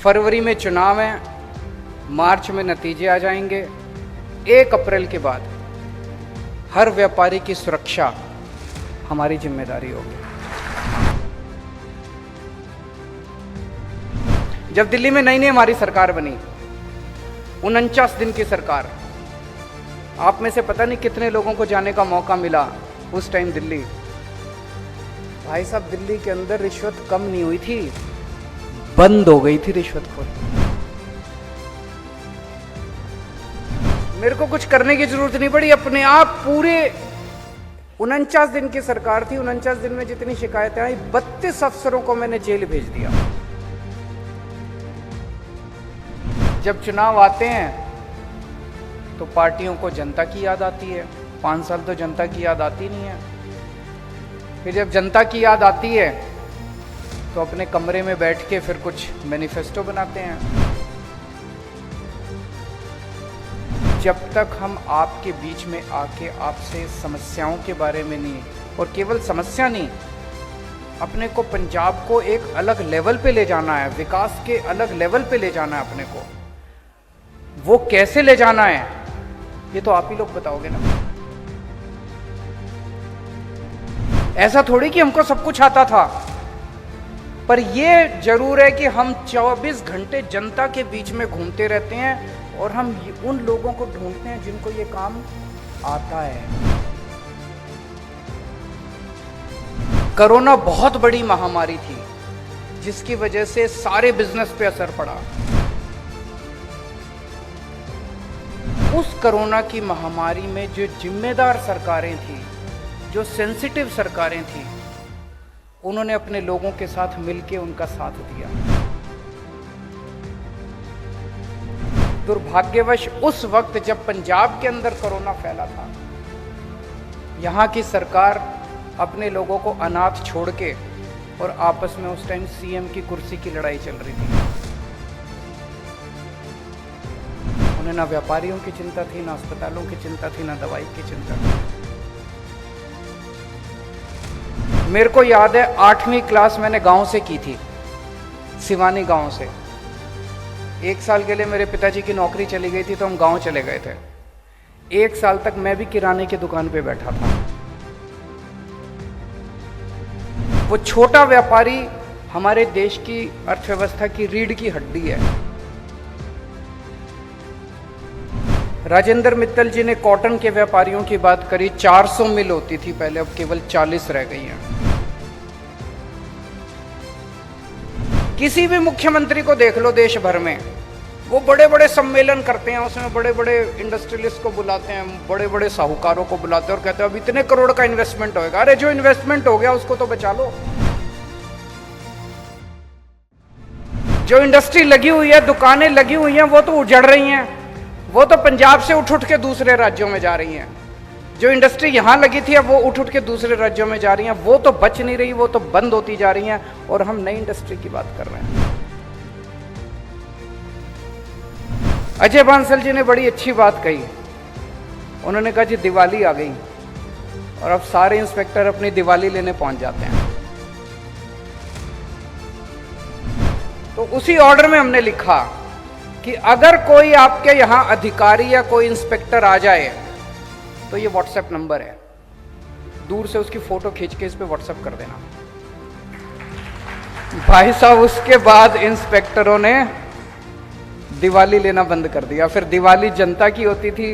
फरवरी में चुनाव है, मार्च में नतीजे आ जाएंगे। 1 अप्रैल के बाद हर व्यापारी की सुरक्षा हमारी जिम्मेदारी होगी। जब दिल्ली में नई हमारी सरकार बनी, 49 दिन की सरकार, आप में से पता नहीं कितने लोगों को जाने का मौका मिला उस टाइम दिल्ली। भाई साहब, दिल्ली के अंदर रिश्वत कम नहीं हुई थी, बंद हो गई थी रिश्वतखोरी। मेरे को कुछ करने की जरूरत नहीं पड़ी, अपने आप पूरे 49 दिन की सरकार थी। 49 दिन में जितनी शिकायतें आई, 32 अफसरों को मैंने जेल भेज दिया। जब चुनाव आते हैं तो पार्टियों को जनता की याद आती है। 5 साल तो जनता की याद आती नहीं है। फिर जब जनता की याद आती है तो अपने कमरे में बैठ के फिर कुछ मैनिफेस्टो बनाते हैं। जब तक हम आपके बीच में आके आपसे समस्याओं के बारे में नहीं, और केवल समस्या नहीं, अपने को पंजाब को एक अलग लेवल पे ले जाना है, विकास के अलग लेवल पे ले जाना है अपने को, वो कैसे ले जाना है ये तो आप ही लोग बताओगे ना। ऐसा थोड़ी कि हमको सब कुछ आता था, पर ये जरूर है कि हम 24 घंटे जनता के बीच में घूमते रहते हैं और हम उन लोगों को ढूंढते हैं जिनको ये काम आता है। कोरोना बहुत बड़ी महामारी थी जिसकी वजह से सारे बिजनेस पे असर पड़ा। उस कोरोना की महामारी में जो जिम्मेदार सरकारें थी, जो सेंसिटिव सरकारें थी, उन्होंने अपने लोगों के साथ मिलकर उनका साथ दिया। दुर्भाग्यवश उस वक्त जब पंजाब के अंदर कोरोना फैला था, यहां की सरकार अपने लोगों को अनाथ छोड़ के, और आपस में उस टाइम सीएम की कुर्सी की लड़ाई चल रही थी। उन्हें ना व्यापारियों की चिंता थी, ना अस्पतालों की चिंता थी, ना दवाई की चिंता थी। मेरे को याद है 8वीं क्लास मैंने गांव से की थी, सिवानी गांव से। 1 साल के लिए मेरे पिताजी की नौकरी चली गई थी तो हम गांव चले गए थे। 1 साल तक मैं भी किराने की दुकान पे बैठा था। वो छोटा व्यापारी हमारे देश की अर्थव्यवस्था की रीढ़ की हड्डी है। राजेंद्र मित्तल जी ने कॉटन के व्यापारियों की बात करी। 400 मिल होती थी पहले, अब केवल 40 रह गई हैं। किसी भी मुख्यमंत्री को देख लो देश भर में, वो बड़े बड़े सम्मेलन करते हैं, उसमें बड़े बड़े इंडस्ट्रियलिस्ट को बुलाते हैं, बड़े बड़े साहूकारों को बुलाते हैं और कहते हैं अब इतने करोड़ का इन्वेस्टमेंट होगा। अरे जो इन्वेस्टमेंट हो गया उसको तो बचा लो। जो इंडस्ट्री लगी हुई है, दुकानें लगी हुई हैं, वो तो उजड़ रही हैं, वो तो पंजाब से उठ के दूसरे राज्यों में जा रही हैं। जो इंडस्ट्री यहां लगी थी अब वो उठ के दूसरे राज्यों में जा रही हैं, वो तो बच नहीं रही, वो तो बंद होती जा रही हैं, और हम नई इंडस्ट्री की बात कर रहे हैं। अजय बांसल जी ने बड़ी अच्छी बात कही। उन्होंने कहा जी दिवाली आ गई और अब सारे इंस्पेक्टर अपनी दिवाली लेने पहुंच जाते हैं। तो उसी ऑर्डर में हमने लिखा कि अगर कोई आपके यहां अधिकारी या कोई इंस्पेक्टर आ जाए तो ये व्हाट्सएप नंबर है, दूर से उसकी फोटो खींच के इस पे व्हाट्सएप कर देना। भाई साहब, उसके बाद इंस्पेक्टरों ने दिवाली लेना बंद कर दिया। फिर दिवाली जनता की होती थी,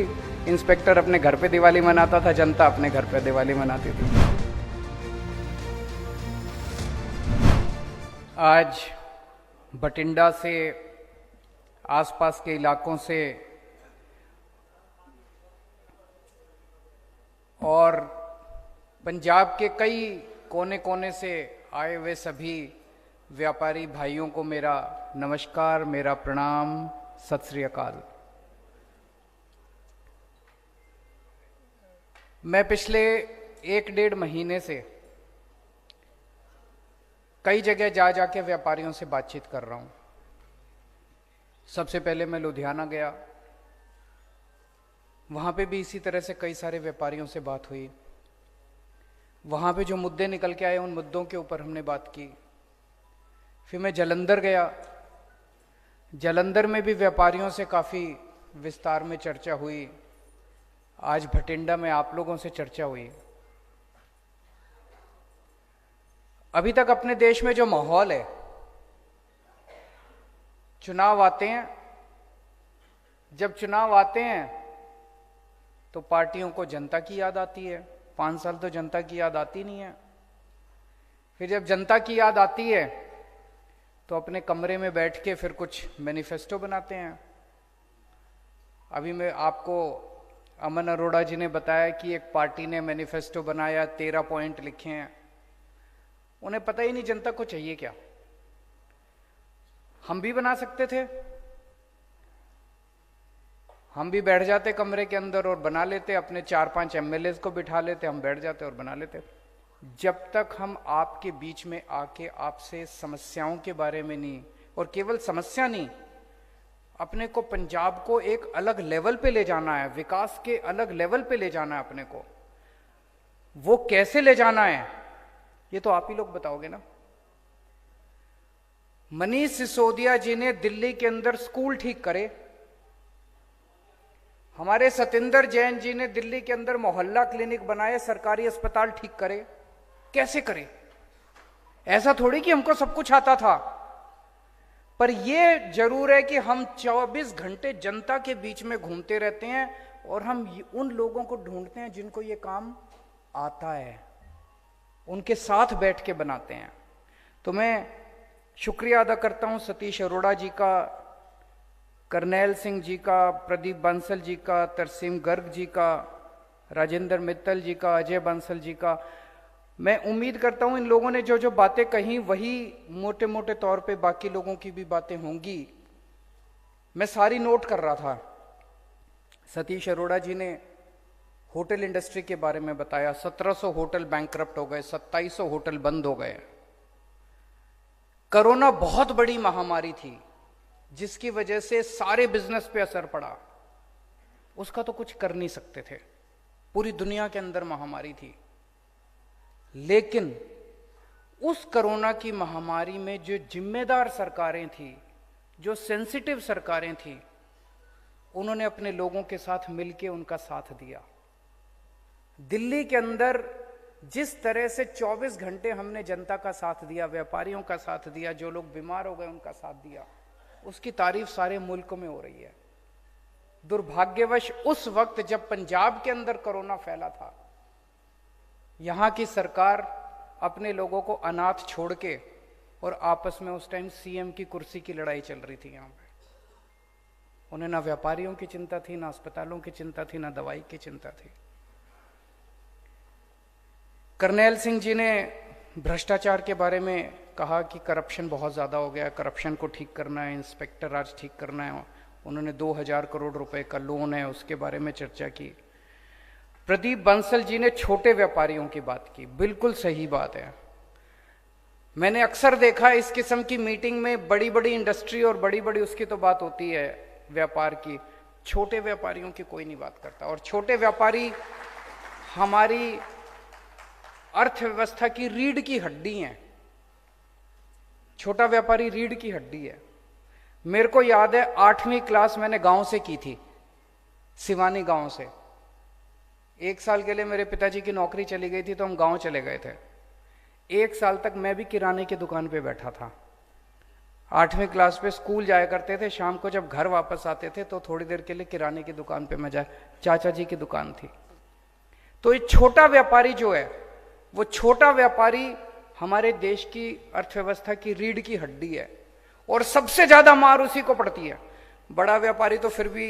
इंस्पेक्टर अपने घर पे दिवाली मनाता था, जनता अपने घर पे दिवाली मनाती थी। आज बठिंडा से, आसपास के इलाकों से और पंजाब के कई कोने कोने से आए हुए सभी व्यापारी भाइयों को मेरा नमस्कार, मेरा प्रणाम, सत श्री अकाल। मैं पिछले 1-1.5 महीने से कई जगह जा जाके व्यापारियों से बातचीत कर रहा हूं। सबसे पहले मैं लुधियाना गया, वहां पे भी इसी तरह से कई सारे व्यापारियों से बात हुई। वहां पे जो मुद्दे निकल के आए उन मुद्दों के ऊपर हमने बात की। फिर मैं जालंधर गया, जालंधर में भी व्यापारियों से काफी विस्तार में चर्चा हुई। आज भटिंडा में आप लोगों से चर्चा हुई। अभी तक अपने देश में जो माहौल है, चुनाव आते हैं, जब चुनाव आते हैं तो पार्टियों को जनता की याद आती है। 5 साल तो जनता की याद आती नहीं है। फिर जब जनता की याद आती है तो अपने कमरे में बैठ के फिर कुछ मैनिफेस्टो बनाते हैं। अभी मैं आपको अमन अरोड़ा जी ने बताया कि एक पार्टी ने मैनिफेस्टो बनाया, 13 पॉइंट लिखे हैं। उन्हें पता ही नहीं जनता को चाहिए क्या। हम भी बना सकते थे, हम भी बैठ जाते कमरे के अंदर और बना लेते, अपने 4-5 एमएलए को बिठा लेते, हम बैठ जाते और बना लेते। जब तक हम आपके बीच में आके आपसे समस्याओं के बारे में नहीं, और केवल समस्या नहीं, अपने को पंजाब को एक अलग लेवल पे ले जाना है, विकास के अलग लेवल पे ले जाना है अपने को। वो कैसे ले जाना है ये तो आप ही लोग बताओगे ना। मनीष सिसोदिया जी ने दिल्ली के अंदर स्कूल ठीक करे, हमारे सतेंद्र जैन जी ने दिल्ली के अंदर मोहल्ला क्लिनिक बनाए, सरकारी अस्पताल ठीक करे। कैसे करे? ऐसा थोड़ी कि हमको सब कुछ आता था, पर यह जरूर है कि हम 24 घंटे जनता के बीच में घूमते रहते हैं और हम उन लोगों को ढूंढते हैं जिनको ये काम आता है, उनके साथ बैठ के बनाते हैं। तो मैं शुक्रिया अदा करता हूं सतीश अरोड़ा जी का, करनैल सिंह जी का, प्रदीप बंसल जी का, तरसीम गर्ग जी का, राजेंद्र मित्तल जी का, अजय बंसल जी का। मैं उम्मीद करता हूं इन लोगों ने जो जो बातें कही वही मोटे मोटे तौर पे बाकी लोगों की भी बातें होंगी। मैं सारी नोट कर रहा था। सतीश अरोड़ा जी ने होटल इंडस्ट्री के बारे में बताया। 1700 होटल बैंकरप्ट हो गए, 2700 होटल बंद हो गए। कोरोना बहुत बड़ी महामारी थी जिसकी वजह से सारे बिजनेस पे असर पड़ा। उसका तो कुछ कर नहीं सकते थे, पूरी दुनिया के अंदर महामारी थी। लेकिन उस कोरोना की महामारी में जो जिम्मेदार सरकारें थी, जो सेंसिटिव सरकारें थी, उन्होंने अपने लोगों के साथ मिलकर उनका साथ दिया। दिल्ली के अंदर जिस तरह से 24 घंटे हमने जनता का साथ दिया, व्यापारियों का साथ दिया, जो लोग बीमार हो गए उनका साथ दिया, उसकी तारीफ सारे मुल्क में हो रही है। दुर्भाग्यवश उस वक्त जब पंजाब के अंदर कोरोना फैला था, यहां की सरकार अपने लोगों को अनाथ छोड़ के, और आपस में उस टाइम सीएम की कुर्सी की लड़ाई चल रही थी यहां पे। उन्हें ना व्यापारियों की चिंता थी, ना अस्पतालों की चिंता थी, ना दवाई की चिंता थी। करनैल सिंह जी ने भ्रष्टाचार के बारे में कहा कि करप्शन बहुत ज़्यादा हो गया, करप्शन को ठीक करना है, इंस्पेक्टर राज ठीक करना है। उन्होंने 2000 करोड़ रुपए का लोन है उसके बारे में चर्चा की। प्रदीप बंसल जी ने छोटे व्यापारियों की बात की, बिल्कुल सही बात है। मैंने अक्सर देखा इस किस्म की मीटिंग में बड़ी बड़ी इंडस्ट्री और बड़ी बड़ी उसकी तो बात होती है व्यापार की, छोटे व्यापारियों की कोई नहीं बात करता। और छोटे व्यापारी हमारी अर्थव्यवस्था की रीढ़ की हड्डी हैं। छोटा व्यापारी रीढ़ की हड्डी है। मेरे को याद है 8वीं क्लास मैंने गांव से की थी, सिवानी गांव से। 1 साल के लिए मेरे पिताजी की नौकरी चली गई थी तो हम गांव चले गए थे। 1 साल तक मैं भी किराने की दुकान पे बैठा था। 8वीं क्लास पे स्कूल जाया करते थे, शाम को जब घर वापस आते थे तो थोड़ी देर के लिए किराने की दुकान पे मैं चाचा जी की दुकान थी। तो ये छोटा व्यापारी जो है, वो छोटा व्यापारी हमारे देश की अर्थव्यवस्था की रीढ़ की हड्डी है और सबसे ज्यादा मार उसी को पड़ती है। बड़ा व्यापारी तो फिर भी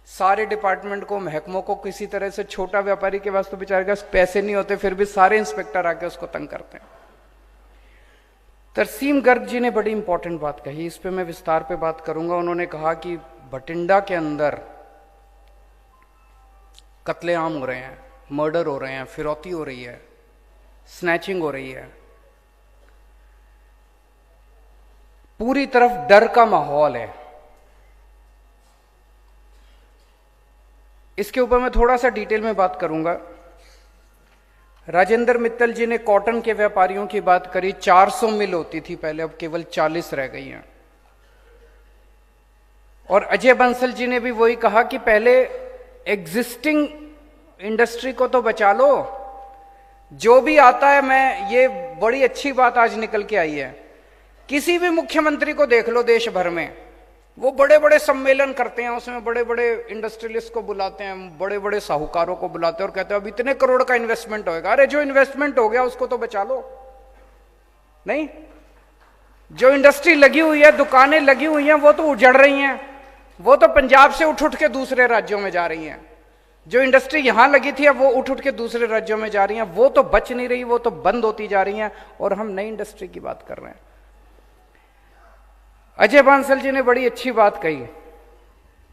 सारे डिपार्टमेंट को, महकमों को किसी तरह से, छोटा व्यापारी के पास तो बेचारे के पास पैसे नहीं होते, फिर भी सारे इंस्पेक्टर आके उसको तंग करते हैं। तरसीम गर्ग जी ने बड़ी इंपॉर्टेंट बात कही, इस पे मैं विस्तार पे बात करूंगा। उन्होंने कहा कि भटिंडा के अंदर कत्लेआम हो रहे हैं, मर्डर हो रहे हैं, फिरौती हो रही है, स्नैचिंग हो रही है, पूरी तरफ डर का माहौल है। इसके ऊपर मैं थोड़ा सा डिटेल में बात करूंगा। राजेंद्र मित्तल जी ने कॉटन के व्यापारियों की बात करी। 400 मिल होती थी पहले, अब केवल 40 रह गई हैं। और अजय बंसल जी ने भी वही कहा कि पहले एग्जिस्टिंग इंडस्ट्री को तो बचा लो, जो भी आता है। मैं ये बड़ी अच्छी बात आज निकल के आई है, किसी भी मुख्यमंत्री को देख लो देश भर में, वो बड़े बड़े सम्मेलन करते हैं, उसमें बड़े बड़े इंडस्ट्रियलिस्ट को बुलाते हैं, बड़े बड़े साहूकारों को बुलाते हैं और कहते हैं अब इतने करोड़ का इन्वेस्टमेंट होएगा। अरे जो इन्वेस्टमेंट हो गया उसको तो बचा लो। नहीं, जो इंडस्ट्री लगी हुई है, दुकानें लगी हुई हैं, वो तो उजड़ रही हैं, वो तो पंजाब से उठ उठ के दूसरे राज्यों में जा रही हैं। जो इंडस्ट्री यहां लगी थी अब वो उठ उठ के दूसरे राज्यों में जा रही हैं, वो तो बच नहीं रही, वो तो बंद होती जा रही हैं, और हम नई इंडस्ट्री की बात कर रहे हैं। अजय बांसल जी ने बड़ी अच्छी बात कही,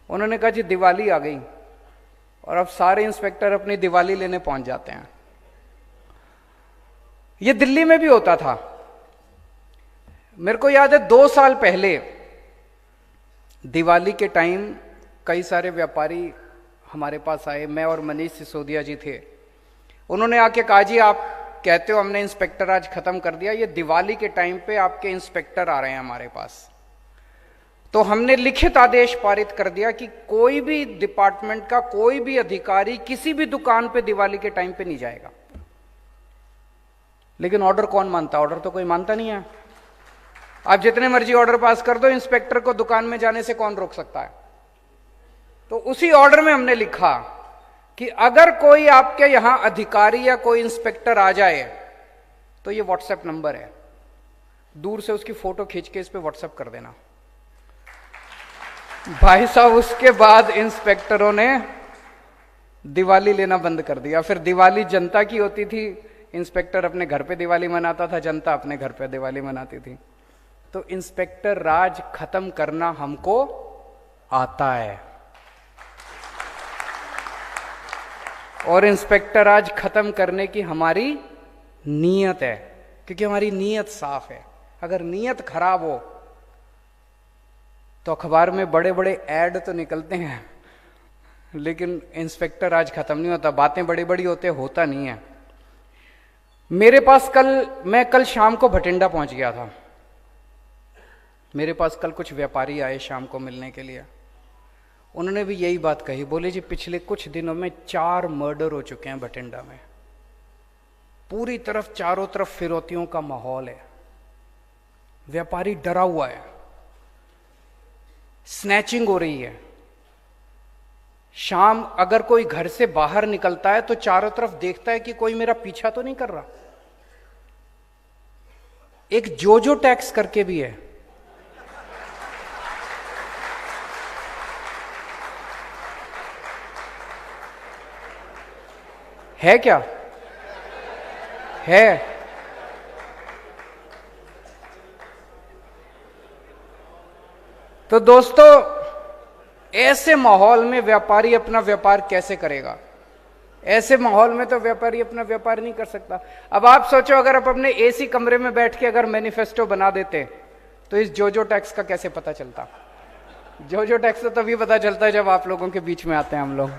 उन्होंने कहा जी दिवाली आ गई और अब सारे इंस्पेक्टर अपनी दिवाली लेने पहुंच जाते हैं। ये दिल्ली में भी होता था। मेरे को याद है 2 साल पहले दिवाली के टाइम कई सारे व्यापारी हमारे पास आए, मैं और मनीष सिसोदिया जी थे। उन्होंने आके कहा जी आप कहते हो हमने इंस्पेक्टर आज खत्म कर दिया, ये दिवाली के टाइम पे आपके इंस्पेक्टर आ रहे हैं हमारे पास। तो हमने लिखित आदेश पारित कर दिया कि कोई भी डिपार्टमेंट का कोई भी अधिकारी किसी भी दुकान पे दिवाली के टाइम पे नहीं जाएगा। लेकिन ऑर्डर कौन मानता? ऑर्डर तो कोई मानता नहीं है। आप जितने मर्जी ऑर्डर पास कर दो, इंस्पेक्टर को दुकान में जाने से कौन रोक सकता है? तो उसी ऑर्डर में हमने लिखा कि अगर कोई आपके यहां अधिकारी या कोई इंस्पेक्टर आ जाए तो ये व्हाट्सएप नंबर है, दूर से उसकी फोटो खींच के इस पे व्हाट्सएप कर देना। भाई साहब, उसके बाद इंस्पेक्टरों ने दिवाली लेना बंद कर दिया। फिर दिवाली जनता की होती थी, इंस्पेक्टर अपने घर पे दिवाली मनाता था, जनता अपने घर पे दिवाली मनाती थी। तो इंस्पेक्टर राज खत्म करना हमको आता है, और इंस्पेक्टर राज खत्म करने की हमारी नीयत है, क्योंकि हमारी नीयत साफ है। अगर नीयत खराब हो तो अखबार में बड़े बड़े ऐड तो निकलते हैं, लेकिन इंस्पेक्टर आज खत्म नहीं होता। बातें बड़ी बड़ी होता नहीं है। मेरे पास मैं कल शाम को भटिंडा पहुंच गया था। मेरे पास कल कुछ व्यापारी आए शाम को मिलने के लिए। उन्होंने भी यही बात कही, बोले जी पिछले कुछ दिनों में 4 मर्डर हो चुके हैं भटिंडा में। पूरी तरफ चारों तरफ फिरौतियों का माहौल है, व्यापारी डरा हुआ है, स्नैचिंग हो रही है। शाम अगर कोई घर से बाहर निकलता है तो चारों तरफ देखता है कि कोई मेरा पीछा तो नहीं कर रहा। एक जोजो टैक्स करके भी है क्या? है। तो दोस्तों, ऐसे माहौल में व्यापारी अपना व्यापार कैसे करेगा? ऐसे माहौल में तो व्यापारी अपना व्यापार नहीं कर सकता। अब आप सोचो, अगर आप अपने एसी कमरे में बैठ के अगर मैनिफेस्टो बना देते तो इस जोजो टैक्स का कैसे पता चलता? जोजो टैक्स तो तभी पता चलता है जब आप लोगों के बीच में आते हैं हम लोग।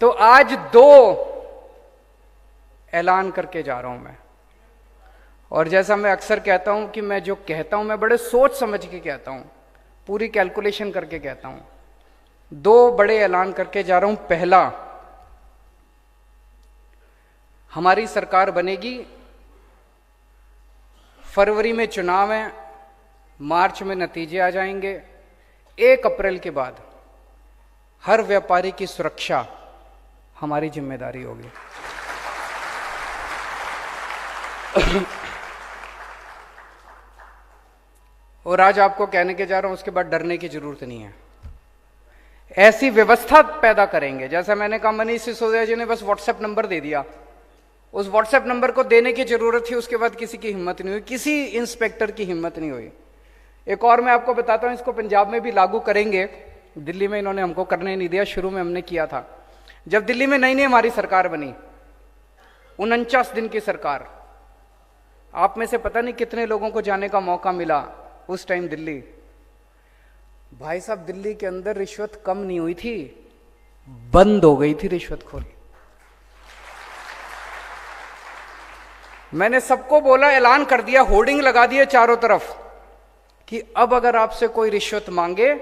तो आज 2 ऐलान करके जा रहा हूं मैं, और जैसा मैं अक्सर कहता हूं कि मैं जो कहता हूं मैं बड़े सोच समझ के कहता हूं, पूरी कैलकुलेशन करके कहता हूं। 2 बड़े ऐलान करके जा रहा हूं। पहला, हमारी सरकार बनेगी, फरवरी में चुनाव है, मार्च में नतीजे आ जाएंगे। 1 अप्रैल के बाद हर व्यापारी की सुरक्षा हमारी जिम्मेदारी होगी। और आज आपको कहने के जा रहा हूं, उसके बाद डरने की जरूरत नहीं है। ऐसी व्यवस्था पैदा करेंगे, जैसा मैंने कहा, मनीष सिसोदिया जी ने बस व्हाट्सएप नंबर दे दिया। उस व्हाट्सएप नंबर को देने की जरूरत थी, उसके बाद किसी की हिम्मत नहीं हुई, किसी इंस्पेक्टर की हिम्मत नहीं हुई। एक और मैं आपको बताता हूं, इसको पंजाब में भी लागू करेंगे। दिल्ली में इन्होंने हमको करने नहीं दिया, शुरू में हमने किया था। जब दिल्ली में नई नई हमारी सरकार बनी, 49 दिन की सरकार, आप में से पता नहीं कितने लोगों को जाने का मौका मिला उस टाइम दिल्ली। भाई साहब, दिल्ली के अंदर रिश्वत कम नहीं हुई थी, बंद हो गई थी रिश्वतखोरी। मैंने सबको बोला, ऐलान कर दिया, होर्डिंग लगा दिए चारों तरफ कि अब अगर आपसे कोई रिश्वत मांगे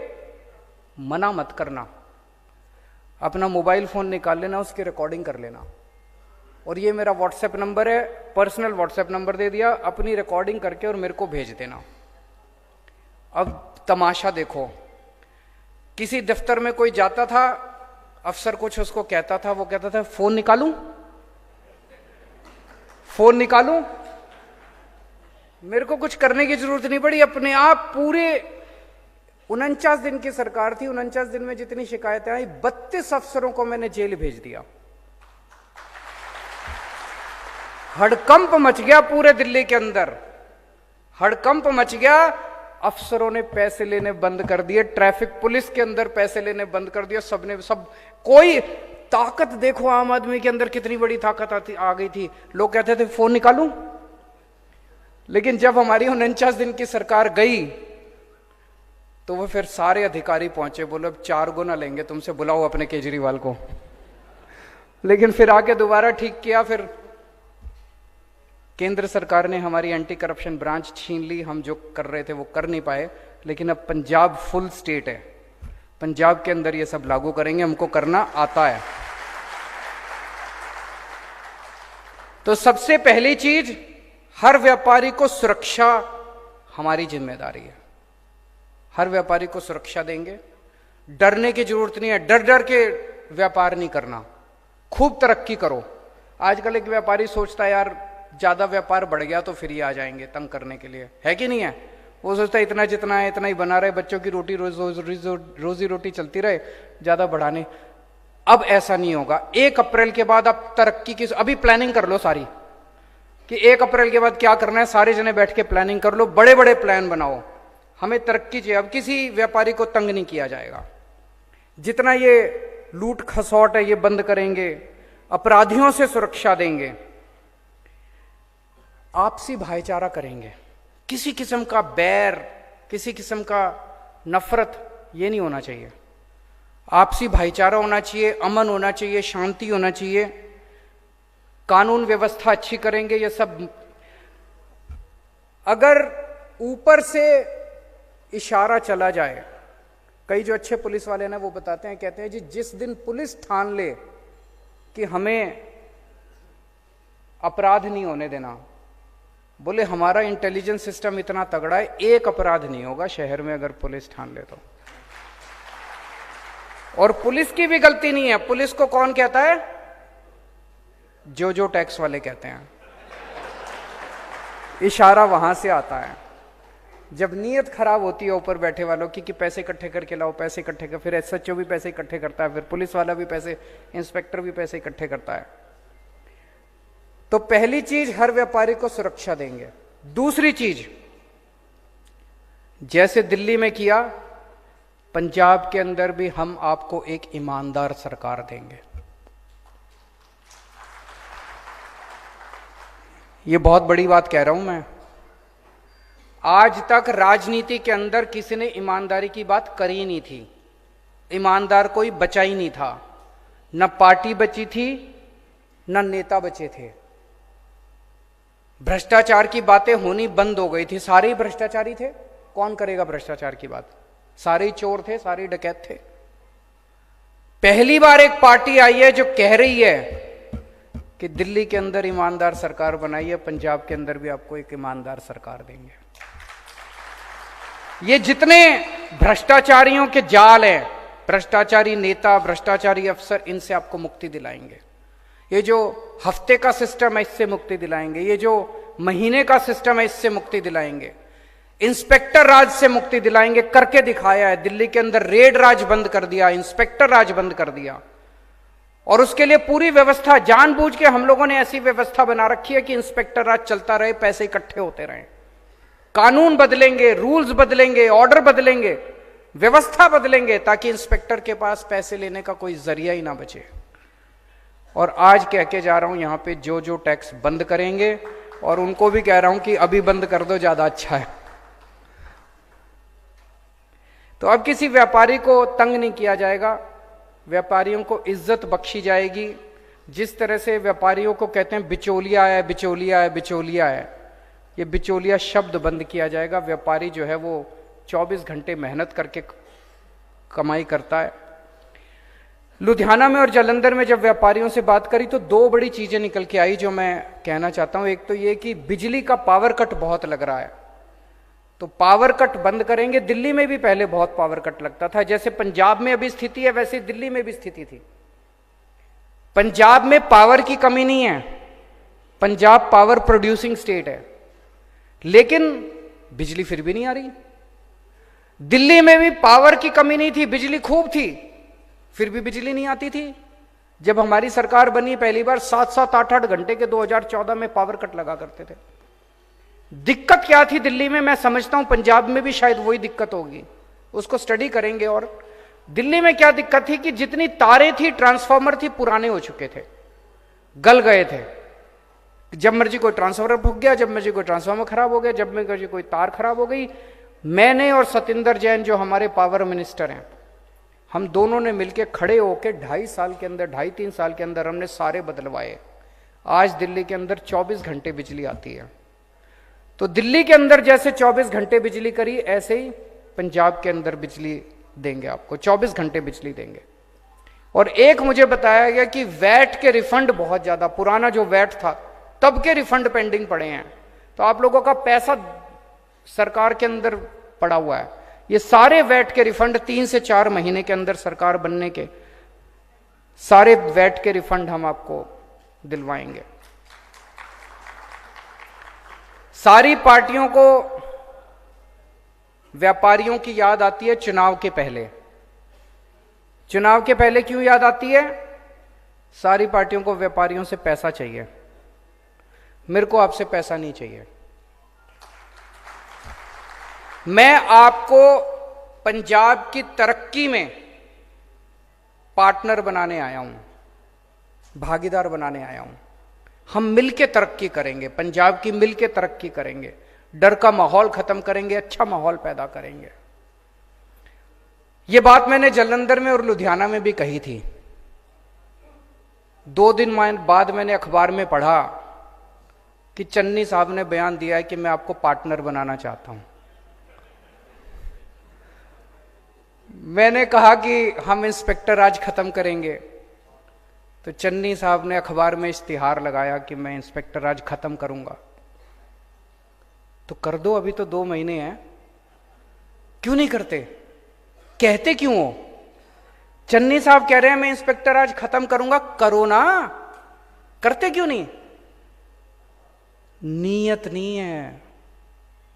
मना मत करना, अपना मोबाइल फोन निकाल लेना, उसकी रिकॉर्डिंग कर लेना। और ये मेरा व्हाट्सएप नंबर है, पर्सनल व्हाट्सएप नंबर दे दिया, अपनी रिकॉर्डिंग करके और मेरे को भेज देना। अब तमाशा देखो, किसी दफ्तर में कोई जाता था, अफसर कुछ उसको कहता था, वो कहता था फोन निकालूं, फोन निकालूं। मेरे को कुछ करने की जरूरत नहीं पड़ी, अपने आप पूरे 49 दिन की सरकार थी, 49 दिन में जितनी शिकायतें आई 32 अफसरों को मैंने जेल भेज दिया। हड़कंप मच गया पूरे दिल्ली के अंदर, हड़कंप मच गया। अफसरों ने पैसे लेने बंद कर दिए, ट्रैफिक पुलिस के अंदर पैसे लेने बंद कर दिया, सबने सब। कोई ताकत देखो आम आदमी के अंदर कितनी बड़ी ताकत आ गई थी। लोग कहते थे फोन निकालूं, लेकिन जब हमारी 49 दिन की सरकार गई तो वो फिर सारे अधिकारी पहुंचे, बोले अब 4 गुना लेंगे तुमसे, बुलाओ अपने केजरीवाल को। लेकिन फिर आके दोबारा ठीक किया, फिर केंद्र सरकार ने हमारी एंटी करप्शन ब्रांच छीन ली, हम जो कर रहे थे वो कर नहीं पाए। लेकिन अब पंजाब फुल स्टेट है, पंजाब के अंदर ये सब लागू करेंगे, हमको करना आता है। तो सबसे पहली चीज, हर व्यापारी को सुरक्षा हमारी जिम्मेदारी है, हर व्यापारी को सुरक्षा देंगे। डरने की जरूरत नहीं है, डर डर के व्यापार नहीं करना, खूब तरक्की करो। आजकल एक व्यापारी सोचता है यार ज्यादा व्यापार बढ़ गया तो फिर ये आ जाएंगे तंग करने के लिए, है कि नहीं है? वो सोचता है इतना जितना है इतना ही बना रहे, बच्चों की रोटी रोजी रोटी चलती रहे, ज्यादा बढ़ाने। अब ऐसा नहीं होगा। 1 अप्रैल के बाद आप तरक्की की अभी प्लानिंग कर लो सारी, कि 1 अप्रैल के बाद क्या करना है, सारे जने बैठ के प्लानिंग कर लो, बड़े बड़े प्लान बनाओ। हमें तरक्की चाहिए, अब किसी व्यापारी को तंग नहीं किया जाएगा। जितना ये लूट खसौट है ये बंद करेंगे, अपराधियों से सुरक्षा देंगे, आपसी भाईचारा करेंगे। किसी किस्म का बैर, किसी किस्म का नफरत ये नहीं होना चाहिए। आपसी भाईचारा होना चाहिए, अमन होना चाहिए, शांति होना चाहिए, कानून व्यवस्था अच्छी करेंगे। ये सब अगर ऊपर से इशारा चला जाए, कई जो अच्छे पुलिस वाले ना वो बताते हैं, कहते हैं जी जिस दिन पुलिस ठान ले कि हमें अपराध नहीं होने देना, बोले हमारा इंटेलिजेंस सिस्टम इतना तगड़ा है, 1 अपराध नहीं होगा शहर में अगर पुलिस ठान ले तो। और पुलिस की भी गलती नहीं है। पुलिस को कौन कहता है? जो टैक्स वाले कहते हैं। इशारा वहां से आता है। जब नीयत खराब होती है ऊपर बैठे वालों की कि पैसे इकट्ठे करके लाओ, पैसे इकट्ठे कर, फिर एसएचओ भी पैसे इकट्ठे करता है, फिर पुलिस वाला भी पैसे, इंस्पेक्टर भी पैसे इकट्ठे करता है। तो पहली चीज, हर व्यापारी को सुरक्षा देंगे। दूसरी चीज, जैसे दिल्ली में किया, पंजाब के अंदर भी हम आपको एक ईमानदार सरकार देंगे। ये बहुत बड़ी बात कह रहा हूं मैं। आज तक राजनीति के अंदर किसी ने ईमानदारी की बात करी नहीं थी, ईमानदार कोई बचा ही नहीं था। न पार्टी बची थी, न नेता बचे थे। भ्रष्टाचार की बातें होनी बंद हो गई थी, सारे ही भ्रष्टाचारी थे। कौन करेगा भ्रष्टाचार की बात? सारे ही चोर थे, सारे ही डकैत थे। पहली बार एक पार्टी आई है जो कह रही है कि दिल्ली के अंदर ईमानदार सरकार बनाई है, पंजाब के अंदर भी आपको एक ईमानदार सरकार देंगे। ये जितने भ्रष्टाचारियों के जाल हैं, भ्रष्टाचारी नेता, भ्रष्टाचारी अफसर, इनसे आपको मुक्ति दिलाएंगे। ये जो हफ्ते का सिस्टम है इससे मुक्ति दिलाएंगे, ये जो महीने का सिस्टम है इससे मुक्ति दिलाएंगे, इंस्पेक्टर राज से मुक्ति दिलाएंगे। करके दिखाया है। दिल्ली के अंदर रेड राज बंद कर दिया, इंस्पेक्टर राज बंद कर दिया। और उसके लिए पूरी व्यवस्था, जानबूझ के हम लोगों ने ऐसी व्यवस्था बना रखी है कि इंस्पेक्टर राज चलता रहे, पैसे इकट्ठे होते रहे। कानून बदलेंगे, रूल्स बदलेंगे, ऑर्डर बदलेंगे, व्यवस्था बदलेंगे, ताकि इंस्पेक्टर के पास पैसे लेने का कोई जरिया ही ना बचे। और आज कह के जा रहा हूं यहां पे जो टैक्स बंद करेंगे, और उनको भी कह रहा हूं कि अभी बंद कर दो, ज्यादा अच्छा है। तो अब किसी व्यापारी को तंग नहीं किया जाएगा, व्यापारियों को इज्जत बख्शी जाएगी, जिस तरह से व्यापारियों को कहते हैं बिचौलिया है, बिचौलिया है, बिचौलिया है, ये बिचौलिया शब्द बंद किया जाएगा। व्यापारी जो है वो 24 घंटे मेहनत करके कमाई करता है। लुधियाना में और जालंधर में जब व्यापारियों से बात करी तो दो बड़ी चीजें निकल के आई जो मैं कहना चाहता हूं। एक तो ये कि बिजली का पावर कट बहुत लग रहा है, तो पावर कट बंद करेंगे। दिल्ली में भी पहले बहुत पावर कट लगता था, जैसे पंजाब में अभी स्थिति है वैसे दिल्ली में भी स्थिति थी। पंजाब में पावर की कमी नहीं है, पंजाब पावर प्रोड्यूसिंग स्टेट है, लेकिन बिजली फिर भी नहीं आ रही। दिल्ली में भी पावर की कमी नहीं थी, बिजली खूब थी, फिर भी बिजली नहीं आती थी। जब हमारी सरकार बनी पहली बार 7-7, 8-8 घंटे के 2014 में पावर कट लगा करते थे। दिक्कत क्या थी दिल्ली में? मैं समझता हूं पंजाब में भी शायद वही दिक्कत होगी, उसको स्टडी करेंगे। और दिल्ली में क्या दिक्कत थी कि जितनी तारें थी, ट्रांसफार्मर थी, पुराने हो चुके थे, गल गए थे। जब मर्जी कोई ट्रांसफार्मर फूक गया, जब मर्जी कोई ट्रांसफार्मर खराब हो गया, जब मर्जी कोई तार खराब हो गई। मैंने और सतिंदर जैन जो हमारे पावर मिनिस्टर हैं, हम दोनों ने मिलकर खड़े होकर 2.5 साल के अंदर, 2.5-3 साल के अंदर हमने सारे बदलवाए। आज दिल्ली के अंदर 24 घंटे बिजली आती है। तो दिल्ली के अंदर जैसे 24 घंटे बिजली करी, ऐसे ही पंजाब के अंदर बिजली देंगे आपको, 24 घंटे बिजली देंगे। और एक मुझे बताया गया कि वैट के रिफंड बहुत ज्यादा, पुराना जो वैट था तब के रिफंड पेंडिंग पड़े हैं। तो आप लोगों का पैसा सरकार के अंदर पड़ा हुआ है। ये सारे वैट के रिफंड 3 से 4 महीने के अंदर सरकार बनने के सारे वैट के रिफंड हम आपको दिलवाएंगे। सारी पार्टियों को व्यापारियों की याद आती है चुनाव के पहले। चुनाव के पहले क्यों याद आती है? सारी पार्टियों को व्यापारियों से पैसा चाहिए, मेरे को आपसे पैसा नहीं चाहिए। मैं आपको पंजाब की तरक्की में पार्टनर बनाने आया हूं, भागीदार बनाने आया हूं। हम मिलके तरक्की करेंगे, पंजाब की मिलके तरक्की करेंगे, डर का माहौल खत्म करेंगे, अच्छा माहौल पैदा करेंगे। यह बात मैंने जालंधर में और लुधियाना में भी कही थी। 2 दिन बाद मैंने अखबार में पढ़ा कि चन्नी साहब ने बयान दिया है कि मैं आपको पार्टनर बनाना चाहता हूं। मैंने कहा कि हम इंस्पेक्टर राज खत्म करेंगे, तो चन्नी साहब ने अखबार में इश्तिहार लगाया कि मैं इंस्पेक्टर राज खत्म करूंगा। तो कर दो, अभी तो 2 महीने हैं, क्यों नहीं करते? कहते क्यों हो? चन्नी साहब कह रहे हैं मैं इंस्पेक्टर राज खत्म करूंगा, करो ना, करते क्यों नहीं? नीयत नहीं है,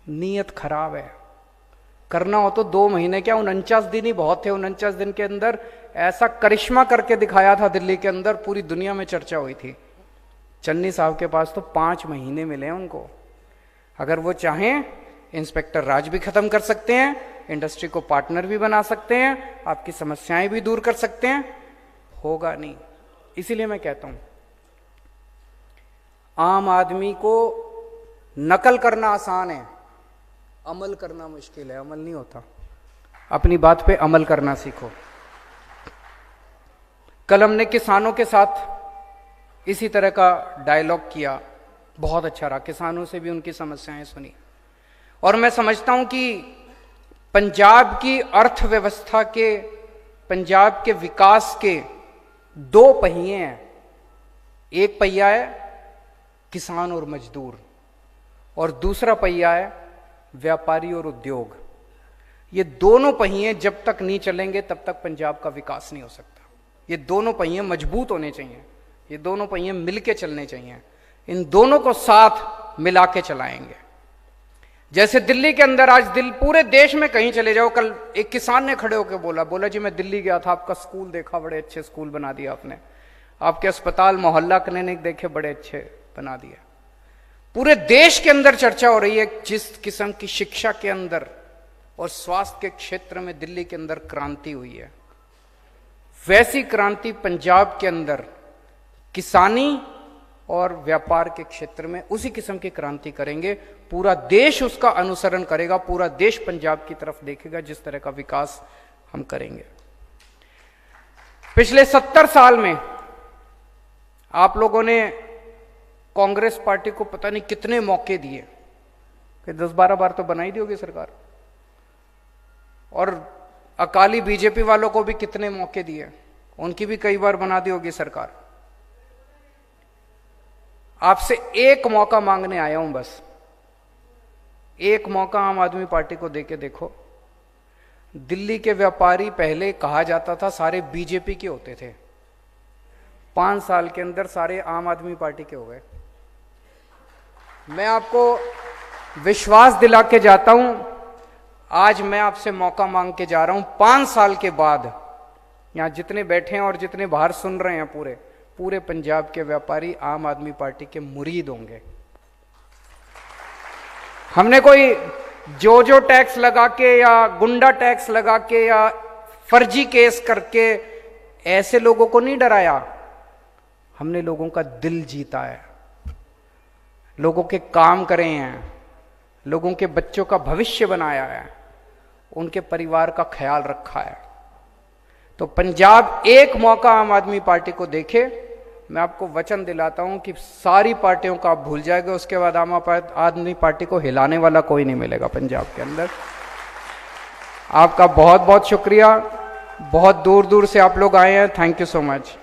नीयत खराब है। करना हो तो 2 महीने क्या, 49 दिन ही बहुत थे। 49 दिन के अंदर ऐसा करिश्मा करके दिखाया था दिल्ली के अंदर, पूरी दुनिया में चर्चा हुई थी। चन्नी साहब के पास तो 5 महीने मिले हैं उनको। अगर वो चाहें इंस्पेक्टर राज भी खत्म कर सकते हैं, इंडस्ट्री को पार्टनर भी बना सकते हैं, आपकी समस्याएं भी दूर कर सकते हैं। होगा नहीं। इसीलिए मैं कहता हूं आम आदमी को नकल करना आसान है, अमल करना मुश्किल है। अमल नहीं होता, अपनी बात पे अमल करना सीखो। कल हमने किसानों के साथ इसी तरह का डायलॉग किया, बहुत अच्छा रहा। किसानों से भी उनकी समस्याएं सुनी। और मैं समझता हूं कि पंजाब की अर्थव्यवस्था के, पंजाब के विकास के 2 पहिए हैं। एक पहिया है किसान और मजदूर, और दूसरा पहिया है व्यापारी और उद्योग। ये दोनों पहिए जब तक नहीं चलेंगे तब तक पंजाब का विकास नहीं हो सकता। ये दोनों पहिए मजबूत होने चाहिए, ये दोनों पहिए मिलके चलने चाहिए। इन दोनों को साथ मिला के चलाएंगे। जैसे दिल्ली के अंदर आज पूरे देश में कहीं चले जाओ, कल एक किसान ने खड़े होकर बोला जी मैं दिल्ली गया था, आपका स्कूल देखा, बड़े अच्छे स्कूल बना दिया आपने, आपके अस्पताल मोहल्ला क्लिनिक देखे, बड़े अच्छे बना दिया। पूरे देश के अंदर चर्चा हो रही है जिस किस्म की शिक्षा के अंदर और स्वास्थ्य के क्षेत्र में दिल्ली के अंदर क्रांति हुई है, वैसी क्रांति पंजाब के अंदर किसानी और व्यापार के क्षेत्र में उसी किस्म की क्रांति करेंगे। पूरा देश उसका अनुसरण करेगा, पूरा देश पंजाब की तरफ देखेगा जिस तरह का विकास हम करेंगे। पिछले 70 साल में आप लोगों ने कांग्रेस पार्टी को पता नहीं कितने मौके दिए कि 10-12 बार तो बना ही दी होगी सरकार, और अकाली बीजेपी वालों को भी कितने मौके दिए, उनकी भी कई बार बना दी होगी सरकार। आपसे एक मौका मांगने आया हूं, बस एक मौका आम आदमी पार्टी को देके देखो। दिल्ली के व्यापारी पहले कहा जाता था सारे बीजेपी के होते थे, 5 साल के अंदर सारे आम आदमी पार्टी के हो गए। मैं आपको विश्वास दिला के जाता हूं, आज मैं आपसे मौका मांग के जा रहा हूं, 5 साल के बाद यहां जितने बैठे हैं और जितने बाहर सुन रहे हैं, पूरे पंजाब के व्यापारी आम आदमी पार्टी के मुरीद होंगे। हमने कोई जो टैक्स लगा के या गुंडा टैक्स लगा के या फर्जी केस करके ऐसे लोगों को नहीं डराया, हमने लोगों का दिल जीता है, लोगों के काम करे हैं, लोगों के बच्चों का भविष्य बनाया है, उनके परिवार का ख्याल रखा है। तो पंजाब एक मौका आम आदमी पार्टी को देखे, मैं आपको वचन दिलाता हूं कि सारी पार्टियों का आप भूल जाएंगे, उसके बाद आम आदमी पार्टी को हिलाने वाला कोई नहीं मिलेगा पंजाब के अंदर। आपका बहुत बहुत शुक्रिया, बहुत दूर दूर से आप लोग आए हैं, थैंक यू सो मच।